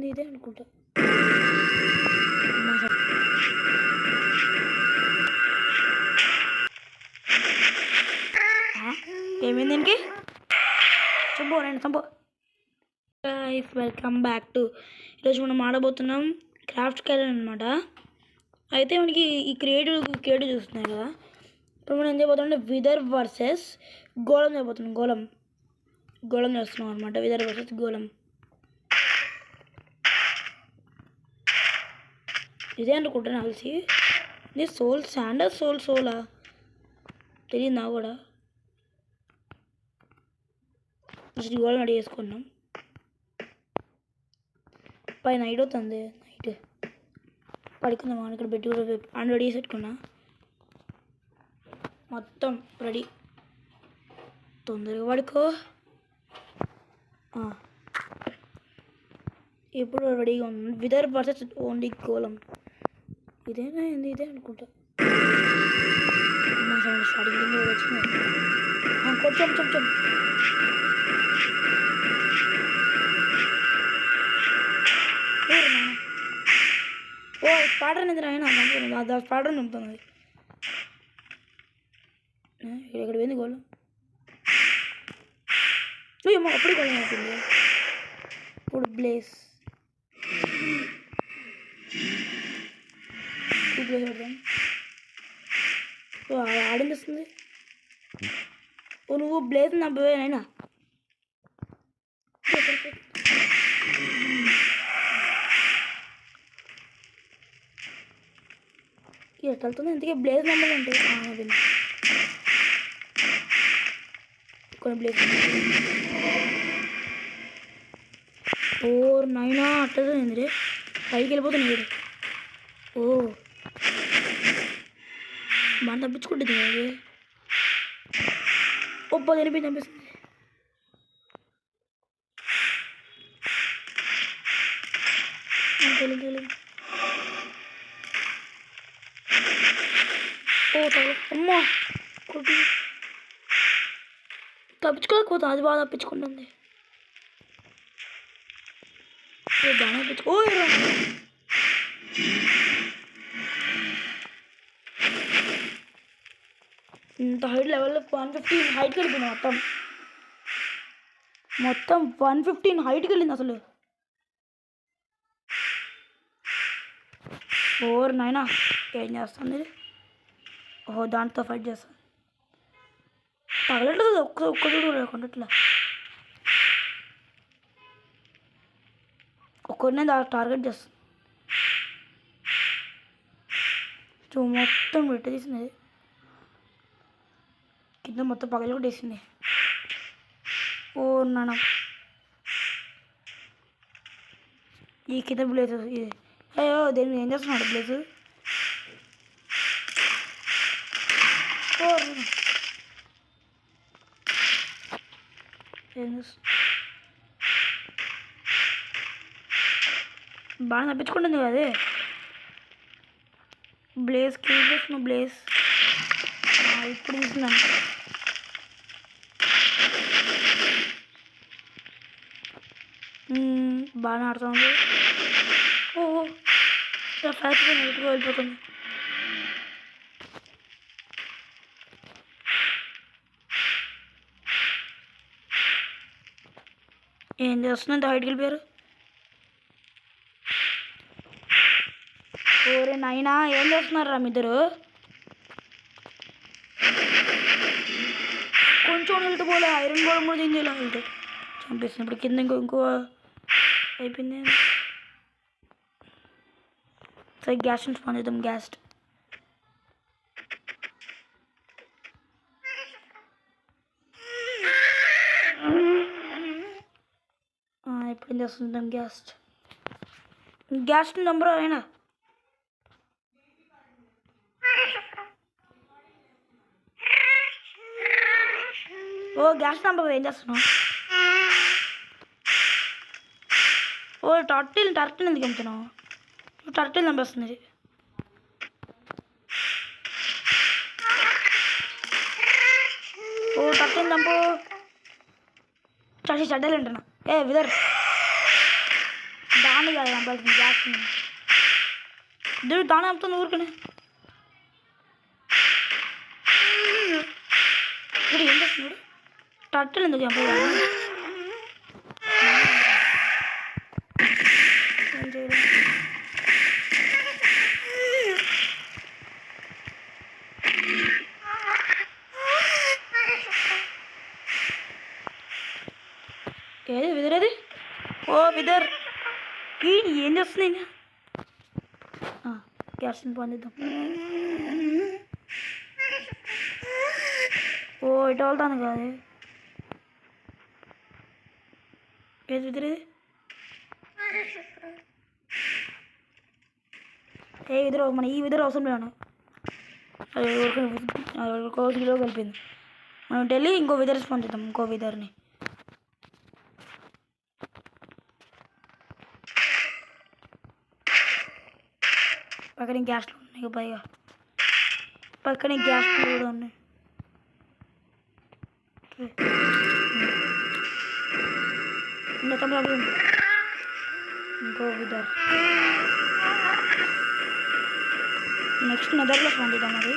ఇదే అనుకుంటా. ఏమైంది దీనికి? చంపో నేను చంపో. వెల్కమ్ బ్యాక్ టు ఈరోజు మనం ఆడబోతున్నాం క్రాఫ్ట్ క్యాలెండర్ అనమాట. అయితే మనకి ఈ క్రియేటివ్ చూస్తున్నాయి కదా. ఇప్పుడు మనం ఏం చేయబోతున్నాం, విదర్ వర్సెస్ గోళం చేయబోతున్నాం. గోళం చేస్తున్నాం అనమాట. విదర్ వర్సెస్ గోళం. ఇదే అనుకుంటున్నా కలిసి. ఇది సోల్ శాండర్ సోలా తెలియదు నా కూడా. ఫస్ట్ గోళం రెడీ చేసుకున్నాం. పైన నైట్ అవుతుంది, నైట్ పడుకుందాం. ఇక్కడ పెట్టి కూడా అండ్ రెడీ చేసి పెట్టుకున్నా. మొత్తం రెడీ, తొందరగా పడుకో. ఇప్పుడు రెడీగా ఉంది. విదర్ వర్సెస్ ఓన్లీ గోళం. ఇదేనా ఏంది? ఇదే అనుకుంటా. స్టార్టింగ్ వచ్చింది కొంచెం కొంచెం. ఓ స్పాడర్ నిద్ర అయినా అది స్పాడర్ నింపుతుంది. ఎక్కడ పోయింది గోళం? ఏమో అప్పుడే గోళం అవుతుంది. ఇప్పుడు బ్లేస్ పెడదాం. ఆడింది వస్తుంది. ఓ నువ్వు బ్లేజ్ నవ్వేనైనా ఎట్లా వెళ్తుంది? ఇంతకీ బ్లేజ్ నమ్మాలంటే కొన్ని బ్లేజ్ 4 9 అట్లయింది రే. పైకి వెళ్ళిపోతుంది వీడు. ఓ మనం తప్పించుకుంటుంది అది. ఒప్ప తినిపింది అనిపిస్తుంది. అమ్మా కొట్టి తప్పించుకోకపోతే అది బాగా తప్పించుకుంటుంది. బాగా తప్పించుకో. ఇంత హైట్ లెవెల్లో 115 హైట్కి వెళ్ళిపోయింది. మొత్తం 115 హైట్కి వెళ్ళింది అసలు. 4 9 ఏం చేస్తుంది? ఓహో దాంతో ఫైట్ చేస్తాను. తగలట్లేదు ఒక్కడు లేకుండా. ఇట్లా ఒక్కడినే టార్గెట్ చేస్తుంది. మొత్తం పెట్ట తీసినది కింద, మొత్తం పగలు కూడా వేసింది. ఓ నాన్న ఈ కింద బ్లేజ్ ఇది. అయ్యో దేని ఏం చేస్తున్నాడు బ్లేజ్? బాగా తప్పించుకుంటుంది కదా అదే. బ్లేజ్ కిల్ చేసిన బ్లేజ్ ఇప్పుడు చూస్తున్నాను. బాగా ఆడుతుంది. ఓ ఫ్యాక్టరీ నీట్గా వెళ్ళిపోతుంది. ఏం చేస్తున్నా హైట్కి వెళ్ళిపోయారు. 4 9 ఏం చేస్తున్నారా మీ ఇద్దరు? కొంచెం వెళ్తే పోలే. ఐరన్ గోళం కూడా తింది. ఇలా వెళ్తే చంపేస్తుంది. ఇప్పుడు కింద ఇంకో అయిపోయింది. సరే గ్యాస్ స్పాన్ చేద్దాం. గ్యాస్ ఇప్పుడు ఏం చేస్తుంటాం? గ్యాస్ నెంబర్ అయినా ఓ గ్యాస్ నెంబర్ ఏం చేస్తున్నావు? ఓ టర్టిల్ ఎందుకు అమ్ముతున్నావు? టర్టిల్ చంపేస్తుంది. ఓ టర్టిల్ చంపు. చడ్డలు అంటున్నా. విదర్ దాన్ని కాదు చంపాల్సింది గ్యాస్ని. దేవుడు దాని చంపుతుంది ఊరికనే. ఇప్పుడు ఏం చేస్తున్నాడు? టట్టలు ఎందుకు చంపాలి? ఏం చేయలేదు. ఏది విదరేది? ఓ విదర్ ఏం చేస్తుంది? గ్యాస్ని పొందిద్దాం. ఓ ఇటు వెళ్తాను కాదు. ఏది విదరేది? ఏ విదరు మన ఈ విదరు అవసరం లేను. అది కోసిలో కలిపింది. మనం వెళ్ళి ఇంకో విదర్ పొందుతాం. ఇంకో విదర్ని పక్కన గ్యాస్లు ఉన్నాయి. పైగా పక్కన గ్యాస్లు కూడా ఉన్నాయి. ఇంకో విదర్. నెక్స్ట్ నెదర్లో పండుతాం. అది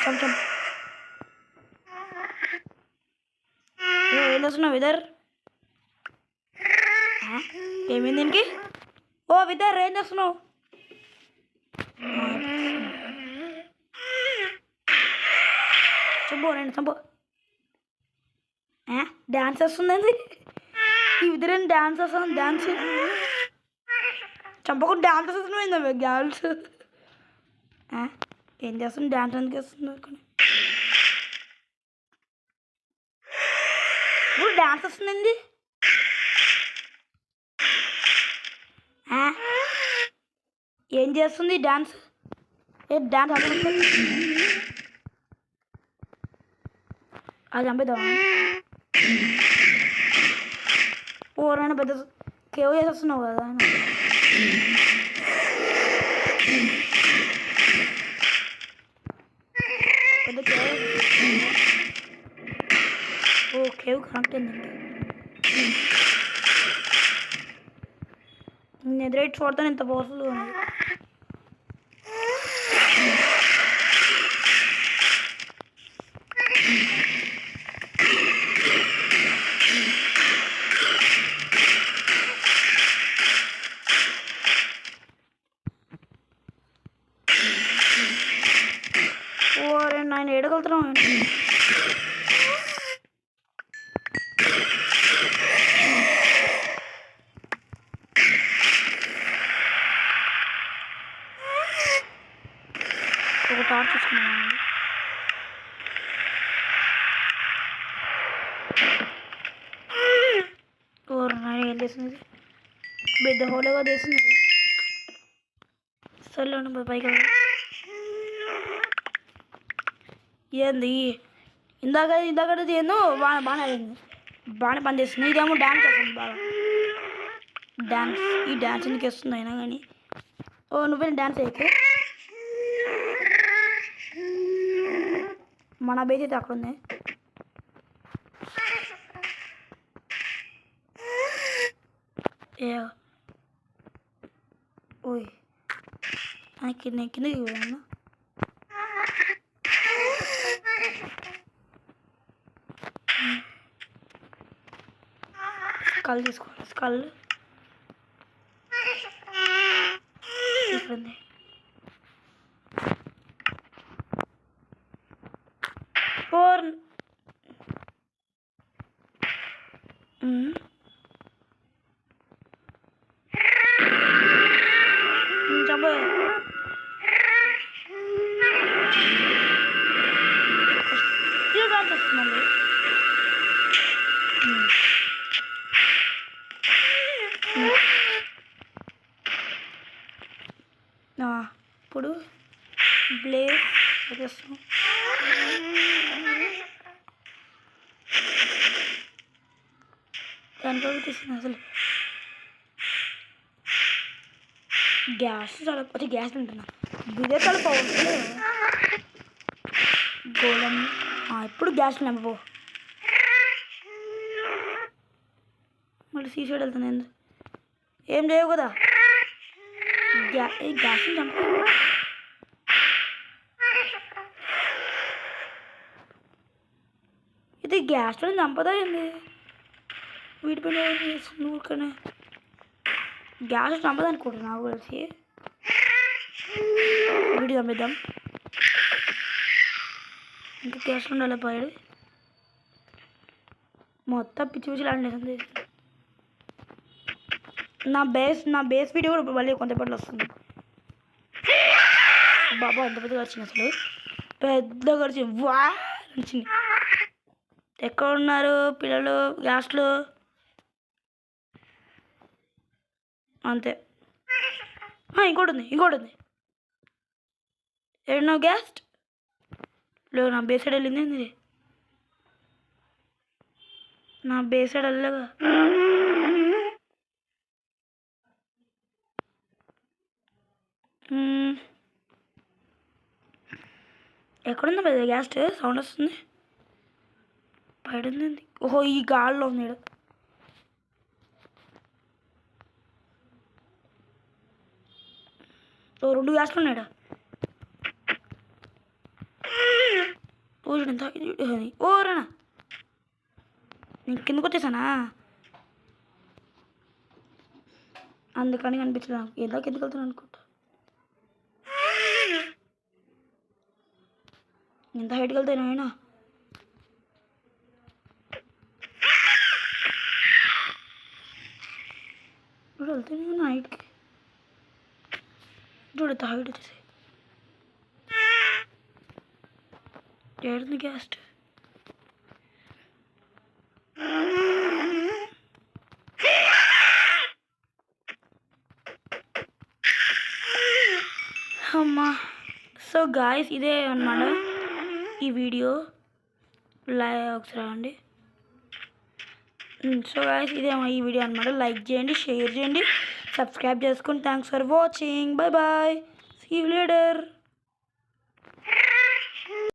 కొంచెం ఏం చేస్తున్నావు విదర్? ఏమైంది దీనికి? ఓ విదర్ ఏం చేస్తున్నావు? చంపు నేను చంపు. డ్యాన్స్ వస్తుందండి ఈ విదరని. డ్యాన్స్ వస్తుంది. డ్యాన్స్ చంపకుండా డ్యాన్స్ వస్తున్నాయి గ్యాల్స్. ఏం చేస్తుంది? డ్యాన్స్ ఎందుకు వస్తుంది? ఇప్పుడు డ్యాన్స్ వస్తుందండి. ఏం చేస్తుంది డ్యాన్స్? డ్యాన్స్ అది చంపేద్దాం. ఓరైనా పెద్ద కేవ్ చేసి వస్తున్నావు కదా. పెద్ద కేవ్. ఓ కేవ్ కనెక్ట్ అయిందండి. నేను ఎదురైట్ చూడతాను ఇంత పవర్ఫుల్గా ఉంది. నేను ఏడగలుగుతున్నాం. ఒక టార్చ్ తీసుకున్నాను. ఏం చేస్తుంది? పెద్ద హోలేగా చేస్తుంది. సర్లే పైకి ఏంది ఇందాకది ఏందో బాగానే అయింది. బాగానే పనిచేస్తుంది. ఇదేమో డ్యాన్స్ వస్తుంది బాగా. డ్యాన్స్ ఈ డ్యాన్స్ ఎందుకు వస్తుంది అయినా కానీ. ఓ నువ్వే డ్యాన్స్ అయితే మన బేస్ అయితే అక్కడ ఉంది. ఓయ్ కిందకి పోయాను. స్కల్ తీసుకోవాలి. స్కల్ ఇక్కడుంది. చంపే వస్తుందండి. ఇప్పుడు బ్లేడ్ చేస్తాం. దాంట్లో తీసిన అసలు గ్యాస్ చాలా అది గ్యాస్ ఉంటున్నా ఇదే చాలా పవర్ఫుల్. గోళం ఇప్పుడు గ్యాస్ నమ్మపో. మళ్ళీ సీసైడ్ వెళ్తాను. ఏం చేయవు కదా. గ్యాస్ని చంప ఇది గ్యాస్లో చంపదా ఏంది? వీటిపైన ఊరికనే గ్యాస్ చంపదా అనుకుంటున్నా నాకు కలిసి. వీడి చంపేద్దాం. ఇంకా గ్యాస్ ఉండాలి పోయాడు. మొత్తం పిచ్చి పిచ్చి లాంటి నా బేస్ వీడియో కూడా మళ్ళీ కొంతసేపట్లో వస్తుంది. బాబా ఎంత పెద్దగా వచ్చింది అసలు, పెద్దగా వచ్చింది. వా వచ్చింది. ఎక్కడ ఉన్నారు పిల్లలు? గ్యాస్లో అంతే. ఇంకోటి ఉంది. ఏడున్నా గ్యాస్? లేదు, నా బేస్ సైడ్ వెళ్ళింది ఏంది? నా బేస్ సైడ్ వెళ్ళగా ఎక్కడుందా పెద్ద గ్యాస్? సౌండ్ వస్తుంది. బయట ఉంది. ఓహో, ఈ గాల్లో ఉంది. ఓ 2 గ్యాస్లు ఉన్నాడు. ఎంత ఓరేనా, నేను కిందకు వచ్చేసానా? అందుకని కనిపించదు నాకు. ఏదో కిందకి వెళ్తాను అనుకుంటా. ఎంత హైట్కి వెళ్తాను అయినా. ఇప్పుడు వెళ్తాను హైట్కి. చూడు ఎంత హైట్ వచ్చేసి. ఏడుంది గ్యాస్? అమ్మా. సో గాయస్, ఇదే అన్నమాట ఈ వీడియో. ఒకసారి అండి. సో గాయస్, ఇదే ఈ వీడియో అనమాట. లైక్ చేయండి, షేర్ చేయండి, సబ్స్క్రైబ్ చేసుకోండి. Thanks for watching. Bye bye. See you later.